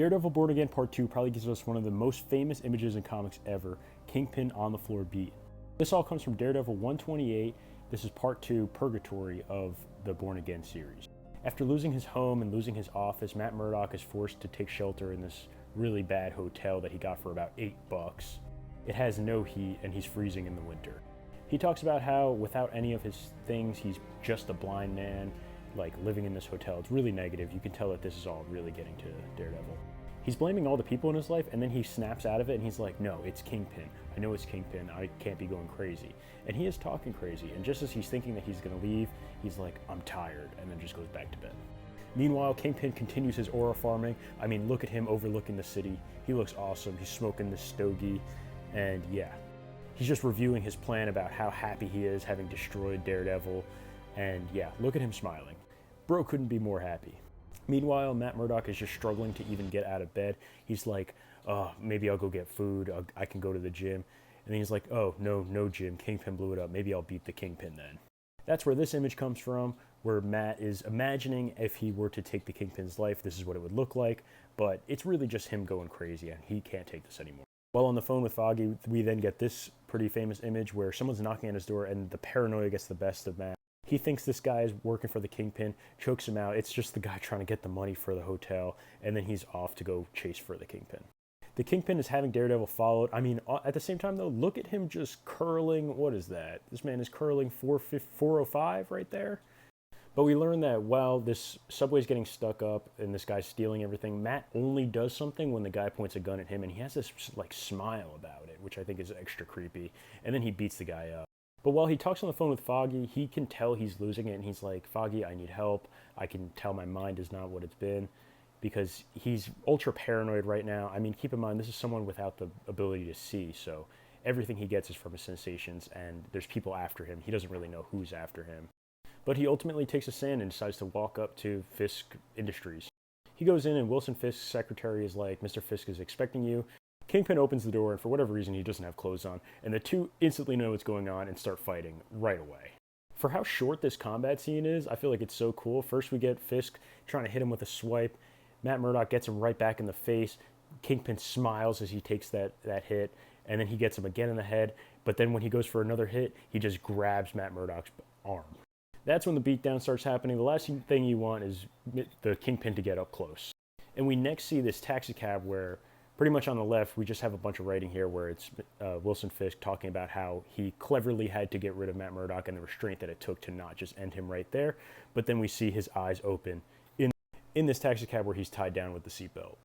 Daredevil Born Again Part 2 probably gives us one of the most famous images in comics ever, Kingpin on the floor beat. This all comes from Daredevil 128. This is Part 2, Purgatory of the Born Again series. After losing his home and losing his office, Matt Murdock is forced to take shelter in this really bad hotel that he got for about $8. It has no heat and he's freezing in the winter. He talks about how without any of his things, he's just a blind man, like living in this hotel. It's really negative. You can tell that this is all really getting to Daredevil. He's blaming all the people in his life, and then he snaps out of it and he's like, no, it's Kingpin. I know it's Kingpin. I can't be going crazy. And he is talking crazy. And just as he's thinking that he's going to leave, he's like, I'm tired, and then just goes back to bed. Meanwhile, Kingpin continues his aura farming. I mean, look at him overlooking the city. He looks awesome. He's smoking this stogie. And yeah, he's just reviewing his plan about how happy he is having destroyed Daredevil. And yeah, look at him smiling. Bro couldn't be more happy. Meanwhile, Matt Murdock is just struggling to even get out of bed. He's like, oh, maybe I'll go get food. I can go to the gym. And then he's like, oh, no gym. Kingpin blew it up. Maybe I'll beat the Kingpin then. That's where this image comes from, where Matt is imagining if he were to take the Kingpin's life, this is what it would look like. But it's really just him going crazy, and he can't take this anymore. While on the phone with Foggy, we then get this pretty famous image where someone's knocking at his door, and the paranoia gets the best of Matt. He thinks this guy is working for the Kingpin, chokes him out. It's just the guy trying to get the money for the hotel, and then he's off to go chase for the Kingpin. The Kingpin is having Daredevil followed. I mean, at the same time, though, look at him just curling. What is that? This man is curling 405 right there. But we learn that while this subway's getting stuck up and this guy's stealing everything, Matt only does something when the guy points a gun at him, and he has this like smile about it, which I think is extra creepy. And then he beats the guy up. But while he talks on the phone with Foggy, he can tell he's losing it, and he's like, Foggy, I need help. I can tell my mind is not what it's been, because he's ultra paranoid right now. I mean, keep in mind, this is someone without the ability to see, so everything he gets is from his sensations, and there's people after him. He doesn't really know who's after him. But he ultimately takes a stand and decides to walk up to Fisk Industries. He goes in, and Wilson Fisk's secretary is like, Mr. Fisk is expecting you. Kingpin opens the door, and for whatever reason, he doesn't have clothes on, and the two instantly know what's going on and start fighting right away. For how short this combat scene is, I feel like it's so cool. First, we get Fisk trying to hit him with a swipe. Matt Murdock gets him right back in the face. Kingpin smiles as he takes that hit, and then he gets him again in the head, but then when he goes for another hit, he just grabs Matt Murdock's arm. That's when the beatdown starts happening. The last thing you want is the Kingpin to get up close. And we next see this taxi cab where pretty much on the left, we just have a bunch of writing here where it's Wilson Fisk talking about how he cleverly had to get rid of Matt Murdock and the restraint that it took to not just end him right there. But then we see his eyes open in this taxi cab where he's tied down with the seatbelt.